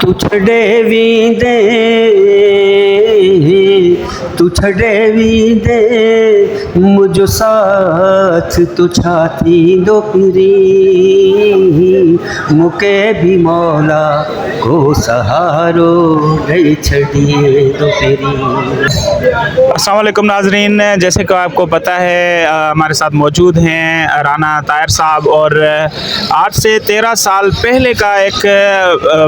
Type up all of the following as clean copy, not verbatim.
तू छड़े भी दे, तू छड़े भी दे मुझो साथ, तू छाती दो पिरी मुके भी मौला को सहारो दे छड़िए दो पिरी। अस्सलाम वालेकुम नाजरीन, जैसे कि आपको पता है हमारे साथ मौजूद हैं राना ताहिर साहब और आज से 13 साल पहले का एक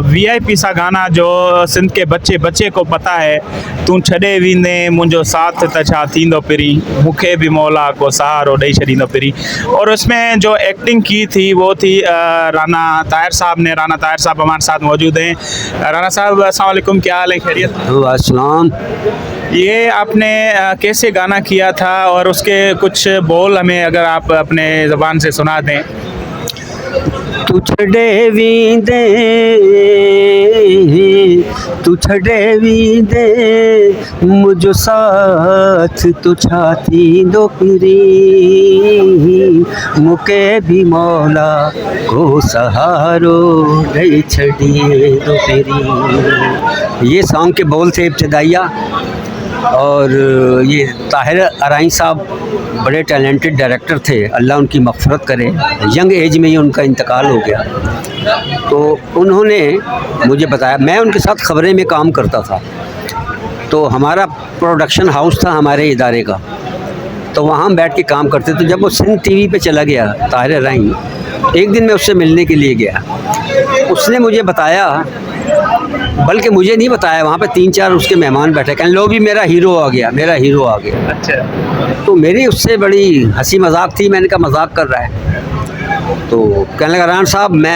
वीआईपी सा गाना जो सिंध के बच्चे बच्चे को पता है, तू छॾे वींदे मुंहिंजो साथ त छा थींदो पिरी मूंखे भी मौला को सहारो ॾेई छॾींदो पिरी। और उसमें जो एक्टिंग की थी वो थी राना ताहिर साहब ने। राना ताहिर साहब हमारे साथ मौजूद हैं। राना साहब अस्सलाम वालेकुम, क्या हाल है, खैरियत? अस्सलाम। ये आपने कैसे गाना किया था और उसके कुछ बोल हमें अगर आप अपने ज़बान से सुना दें। तू छड़े भी दे, तू छड़े भी दे मुझो साथ, तू छाती दो पिरी मुके भी मौला को सहारो दे छड़िए दो पिरी। ये सॉन्ग के बोल थे इब्तिदाइया। और ये ताहिर अराई साहब बड़े टैलेंटेड डायरेक्टर थे, अल्लाह उनकी मग़फ़िरत करे। यंग एज में ही उनका इंतकाल हो गया। तो उन्होंने मुझे बताया, मैं उनके साथ ख़बरें में काम करता था, तो हमारा प्रोडक्शन हाउस था हमारे इदारे का, तो वहाँ हम बैठ के काम करते। तो जब वो सिंध टीवी पे चला गया ताहिर अराई, एक दिन मैं उससे मिलने के लिए गया। उसने मुझे बताया, बल्कि मुझे नहीं बताया, वहाँ पे 3-4 उसके मेहमान बैठे, कहने लो भी मेरा हीरो आ गया, मेरा हीरो आ गया। अच्छा। तो मेरी उससे बड़ी हंसी मजाक थी। मैंने कहा मजाक कर रहा है? तो कहने लगा राना साहब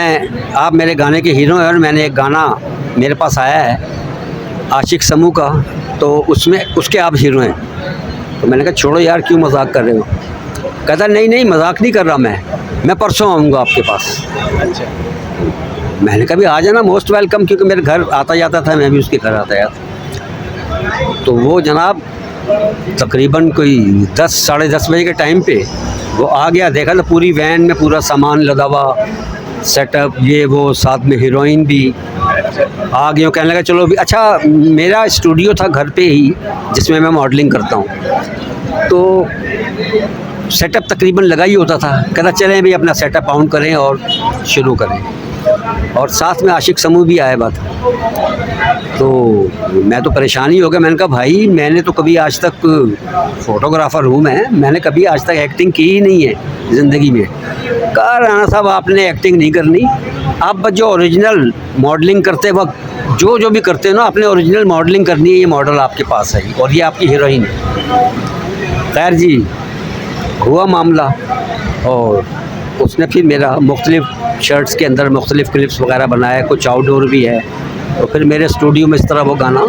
आप मेरे गाने के हीरो हैं और मैंने एक गाना मेरे पास आया है आशिक समूह का, तो उसमें उसके आप हीरो हैं। तो मैंने कहा छोड़ो यार, क्यों मजाक कर रहे हो? कहता नहीं मजाक नहीं कर रहा, मैं परसों आऊँगा आपके पास। अच्छा। मैंने कहा भी आ जाना, मोस्ट वेलकम, क्योंकि मेरे घर आता जाता था, मैं भी उसके घर आता जाता। तो वो जनाब तकरीबन कोई 10 साढ़े 10 बजे के टाइम पे वो आ गया। देखा तो पूरी वैन में पूरा सामान लदा हुआ, सेटअप, ये वो, साथ में हीरोइन भी आ गई। कहने लगा चलो भी। अच्छा, मेरा स्टूडियो था घर पे ही जिसमें मैं मॉडलिंग करता हूँ, तो सेटअप तकरीबन लगा ही होता था। कहता चलें भी अपना सेटअप ऑन करें और शुरू करें। और साथ में आशिक समूह भी आया बात। तो मैं तो परेशान ही हो गया। मैंने कहा भाई मैंने तो कभी आज तक, फ़ोटोग्राफ़र हूँ मैंने कभी आज तक एक्टिंग की ही नहीं है ज़िंदगी में। कहा राना साहब आपने एक्टिंग नहीं करनी, आप बस जो ओरिजिनल मॉडलिंग करते वक्त जो भी करते हो ना, अपने ओरिजिनल मॉडलिंग करनी है। ये मॉडल आपके पास है और ये आपकी हीरोइन है। खैर जी, हुआ मामला और उसने फिर मेरा मुख्तलिफ़ शर्ट्स के अंदर मुख्तलिफ़ क्लिप्स वगैरह बनाया, कुछ आउटडोर भी है। तो फिर मेरे स्टूडियो में इस तरह वो गाना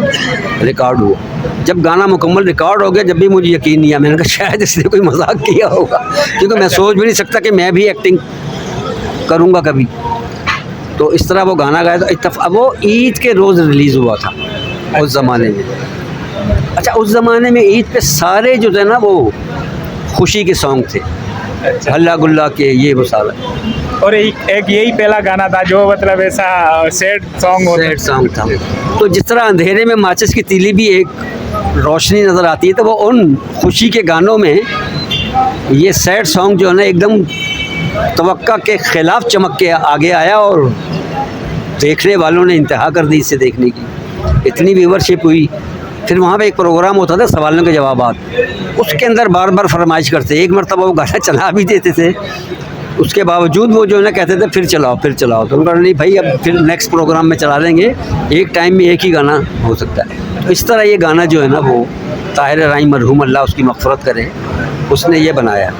रिकॉर्ड हुआ। जब गाना मुकम्मल रिकॉर्ड हो गया, जब भी मुझे यकीन नहीं आया, मैंने कहा शायद इसने कोई मजाक किया होगा, क्योंकि मैं सोच भी नहीं सकता कि मैं भी एक्टिंग करूँगा कभी। तो इस तरह वो गाना गाया। तो वो ईद के रोज़ रिलीज़ हुआ था उस ज़माने में। अच्छा, उस ज़माने में ईद पे सारे जो थे ना वो खुशी के सॉन्ग थे। अच्छा। हल्ला गुल्ला के ये वो सारा। और एक यही पहला गाना था जो मतलब ऐसा सैड सॉन्ग था। तो जिस तरह अंधेरे में माचिस की तीली भी एक रोशनी नज़र आती है, तो वो उन खुशी के गानों में ये सैड सॉन्ग जो है ना एकदम तवक्का के ख़िलाफ़ चमक के आगे आया और देखने वालों ने इंतहा कर दी इसे देखने की। इतनी व्यूवरशिप हुई। फिर वहाँ पे एक प्रोग्राम होता था सवालों के जवाबात, उसके अंदर बार बार फरमाइश करते। एक मरतबा वो गाना चला भी देते थे, उसके बावजूद वो जो है ना कहते थे फिर चलाओ। तो उन्होंने नहीं भाई, अब फिर नेक्स्ट प्रोग्राम में चला लेंगे, एक टाइम में एक ही गाना हो सकता है। तो इस तरह ये गाना जो है ना वो ताहिर अराई मरहूम, अल्लाह उसकी मग़फ़िरत करे, उसने ये बनाया।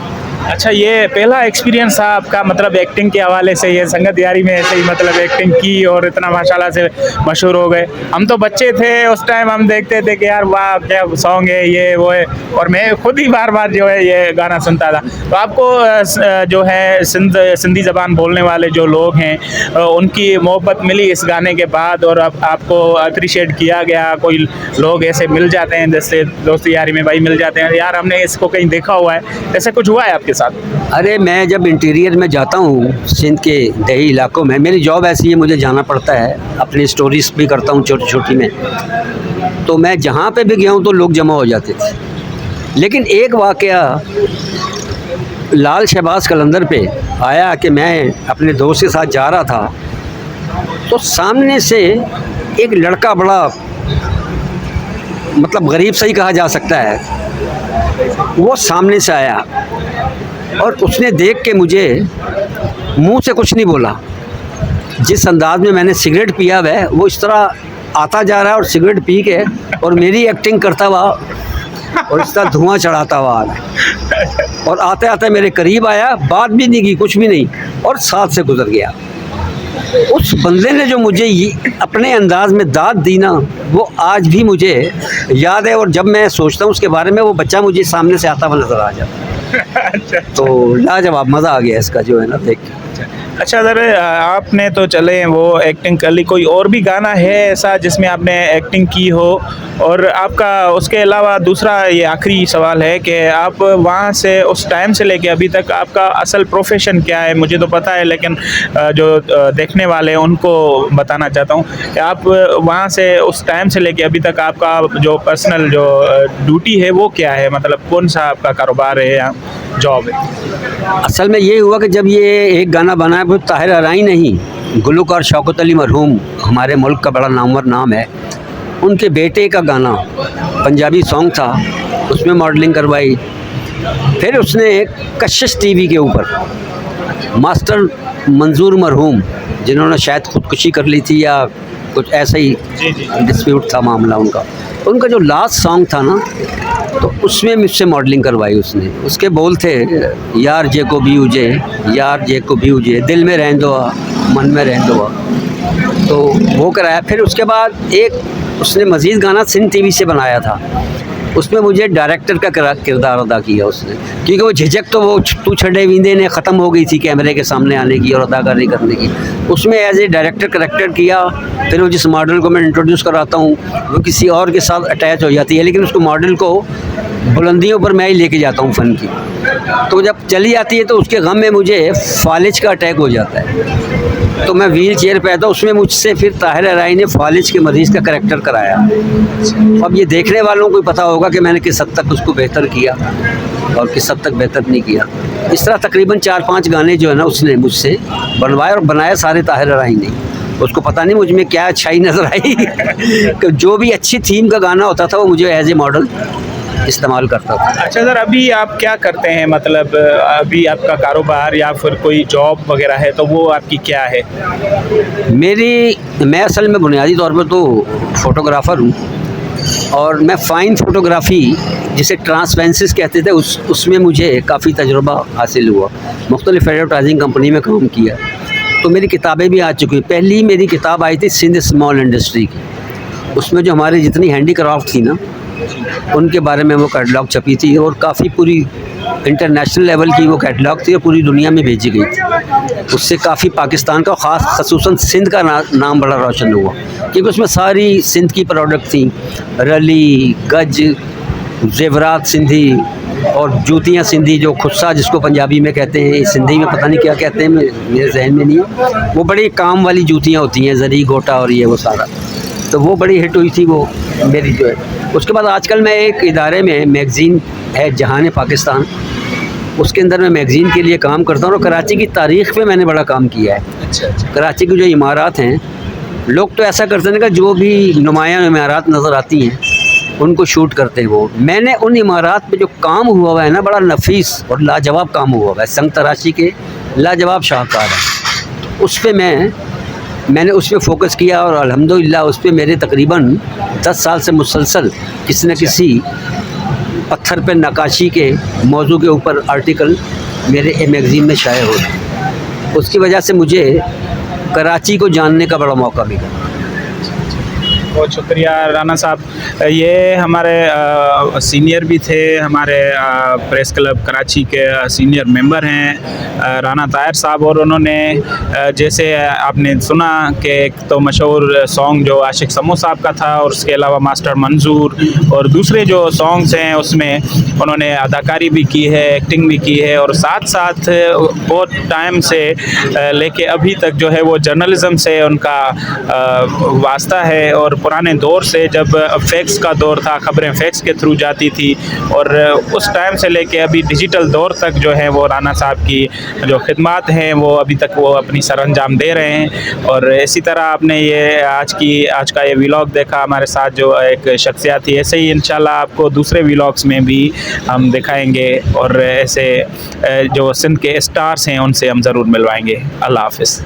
अच्छा, ये पहला एक्सपीरियंस था आपका मतलब एक्टिंग के हवाले से? ये संगत यारी में ऐसे ही मतलब एक्टिंग की और इतना माशाल्लाह से मशहूर हो गए। हम तो बच्चे थे उस टाइम, हम देखते थे कि यार वाह क्या सॉन्ग है, ये वो है, और मैं खुद ही बार बार जो है ये गाना सुनता था। तो आपको जो है सिंधी ज़बान बोलने वाले जो लोग हैं उनकी मोहब्बत मिली इस गाने के बाद, और अब आपको अप्रिशिएट किया गया? कोई लोग ऐसे मिल जाते हैं जैसे दोस्ती यारी में भाई मिल जाते हैं, यार हमने इसको कहीं देखा हुआ है, ऐसा कुछ हुआ है आपके के साथ? अरे मैं जब इंटीरियर में जाता हूँ सिंध के दही इलाकों में, मेरी जॉब ऐसी है, मुझे जाना पड़ता है, अपनी स्टोरीज भी करता हूँ छोटी छोटी में, तो मैं जहाँ पे भी गया हूँ तो लोग जमा हो जाते थे। लेकिन एक वाक़या लाल शहबाज कलंदर पे आया कि मैं अपने दोस्त के साथ जा रहा था, तो सामने से एक लड़का, बड़ा मतलब गरीब सही कहा जा सकता है, वो सामने से आया और उसने देख के मुझे मुंह से कुछ नहीं बोला। जिस अंदाज में मैंने सिगरेट पिया हुआ वो इस तरह आता जा रहा है और सिगरेट पी के और मेरी एक्टिंग करता हुआ और इस तरह धुआं चढ़ाता हुआ आ रहा, और आते आते मेरे करीब आया, बात भी नहीं की, कुछ भी नहीं, और साथ से गुजर गया। उस बंदे ने जो मुझे ये अपने अंदाज में दाद दी ना, वो आज भी मुझे याद है। और जब मैं सोचता हूँ उसके बारे में, वो बच्चा मुझे सामने से आता हुआ नजर आ जाता है। तो लाजवाब मज़ा आ गया इसका जो है ना देख के। अच्छा सर, आपने तो चले वो एक्टिंग कर ली, कोई और भी गाना है ऐसा जिसमें आपने एक्टिंग की हो? और आपका उसके अलावा दूसरा ये आखिरी सवाल है कि आप वहाँ से उस टाइम से लेके अभी तक आपका असल प्रोफेशन क्या है? मुझे तो पता है, लेकिन जो देखने वाले हैं उनको बताना चाहता हूँ कि आप वहाँ से उस टाइम से लेके अभी तक आपका जो पर्सनल जो ड्यूटी है वो क्या है? मतलब कौन सा आपका कारोबार है या जॉब है? असल में ये हुआ कि जब ये एक गाना बना है, वो ताहिर अराई नहीं, गुलकार शौकत अली मरहूम, हमारे मुल्क का बड़ा नामवर नाम है, उनके बेटे का गाना पंजाबी सॉन्ग था, उसमें मॉडलिंग करवाई। फिर उसने एक कशिश टीवी के ऊपर मास्टर मंजूर मरहूम, जिन्होंने शायद ख़ुदकुशी कर ली थी या कुछ ऐसा ही डिस्प्यूट था मामला उनका, उनका जो लास्ट सॉन्ग था ना, तो उसमें मुझसे मॉडलिंग करवाई उसने। उसके बोल थे, यार जे को भी उजे, यार जे को भी उजे, दिल में रहन दो, मन में रहन दो, तो वो कराया। फिर उसके बाद एक उसने मज़ीद गाना सिंध टीवी से बनाया था, उसमें मुझे डायरेक्टर का किरदार अदा किया उसने, क्योंकि वो झिझक तो वो तू छड़े वींदे ने ख़त्म हो गई थी कैमरे के सामने आने की और अदाकारी करने की। उसमें एज ए डायरेक्टर करेक्टर किया। फिर वो जिस मॉडल को मैं इंट्रोड्यूस कराता हूँ वो किसी और के साथ अटैच हो जाती है, लेकिन उसको मॉडल को बुलंदियों पर मैं ही लेके जाता हूँ फ़न की। तो जब चली जाती है तो उसके गम में मुझे फालिज का अटैक हो जाता है, तो मैं व्हील चेयर पे आता हूँ। उसमें मुझसे फिर ताहिर अराई ने फालिज के मरीज़ का करैक्टर कराया। अब ये देखने वालों को पता होगा कि मैंने किस हद तक उसको बेहतर किया और किस हद तक बेहतर नहीं किया। इस तरह तकरीबन 4-5 गाने जो है ना उसने मुझसे बनवाए और बनाया सारे ताहिर अराई ने। उसको पता नहीं मुझ में क्या अच्छाई नज़र आई कि जो भी अच्छी थीम का गाना होता था वो मुझे एज ए मॉडल इस्तेमाल करता था। अच्छा सर, अभी आप क्या करते हैं? मतलब अभी आपका कारोबार या फिर कोई जॉब वगैरह है तो वो आपकी क्या है? मैं असल में बुनियादी तौर पर तो फ़ोटोग्राफ़र हूँ, और मैं फ़ाइन फ़ोटोग्राफ़ी जिसे ट्रांसपेरेंसीज़ कहते थे उसमें मुझे काफ़ी तजुर्बा हासिल हुआ। मुख्तलिफ़ एडवर्टाइजिंग कंपनी में काम किया, तो मेरी किताबें भी आ चुकी हैं। पहली मेरी किताब आई थी सिंध स्मॉल इंडस्ट्री की, उसमें जो हमारी जितनी हैंडीक्राफ्ट थी ना उनके बारे में वो कैटलॉग छपी थी, और काफ़ी पूरी इंटरनेशनल लेवल की वो कैटलॉग थी और पूरी दुनिया में भेजी गई थी। उससे काफ़ी पाकिस्तान का ख़ास खसूसन सिंध का नाम बड़ा रोशन हुआ, क्योंकि उसमें सारी सिंध की प्रोडक्ट थी, रली, गज, जेवरात सिंधी और जूतियाँ सिंधी, जो खुस्सा जिसको पंजाबी में कहते हैं, सिंधी में पता नहीं क्या कहते हैं, मेरे जहन में नहीं है। वो बड़ी काम वाली जूतियाँ होती हैं, जरी गोटा और ये वो सारा, तो वो बड़ी हिट हुई थी वो मेरी जो है। उसके बाद आजकल मैं एक इदारे में, मैगज़ीन है जहान पाकिस्तान, उसके अंदर मैं मैगज़ीन के लिए काम करता हूँ, और कराची की तारीख़ पे मैंने बड़ा काम किया है। अच्छा। कराची की जो इमारत हैं, लोग तो ऐसा करते हैं कि जो भी नुमायाँ इमारत नज़र आती हैं उनको शूट करते हैं। वो मैंने उन इमारत पे जो काम हुआ है ना, बड़ा नफीस और लाजवाब काम हुआ है, संग तराशी के लाजवाब शाहकार है। उस पर मैंने उस पर फ़ोकस किया, और अल्हम्दुलिल्लाह उस पर मेरे तकरीबन 10 साल से मुसलसल किसी न किसी पत्थर पर नक्काशी के मौजू के ऊपर आर्टिकल मेरे मैगज़ीन में शाये हो रहे। उसकी वजह से मुझे कराची को जानने का बड़ा मौका मिला। बहुत शुक्रिया राना साहब। ये हमारे सीनियर भी थे, हमारे प्रेस क्लब कराची के सीनियर मेंबर हैं राना ताहिर साहब, और उन्होंने जैसे आपने सुना कि एक तो मशहूर सॉन्ग जो आशिक समो साहब का था, और उसके अलावा मास्टर मंजूर और दूसरे जो सॉन्ग्स हैं उसमें उन्होंने अदाकारी भी की है, एक्टिंग भी की है, और साथ साथ बहुत टाइम से लेके अभी तक जो है वो जर्नलिज़म से उनका वास्ता है। और पुराने दौर से जब फैक्स का दौर था, ख़बरें फैक्स के थ्रू जाती थी, और उस टाइम से लेके अभी डिजिटल दौर तक जो है वो राना साहब की जो खिदमात हैं वो अभी तक वो अपनी सरअंजाम दे रहे हैं। और इसी तरह आपने ये आज का ये व्लॉग देखा, हमारे साथ जो एक शख्सियत थी, ऐसे ही इंशाल्लाह आपको दूसरे व्लॉग्स में भी हम दिखाएंगे, और ऐसे जो सिंध के स्टार्स हैं उनसे हम ज़रूर मिलवाएंगे। अल्लाह हाफ़िज़।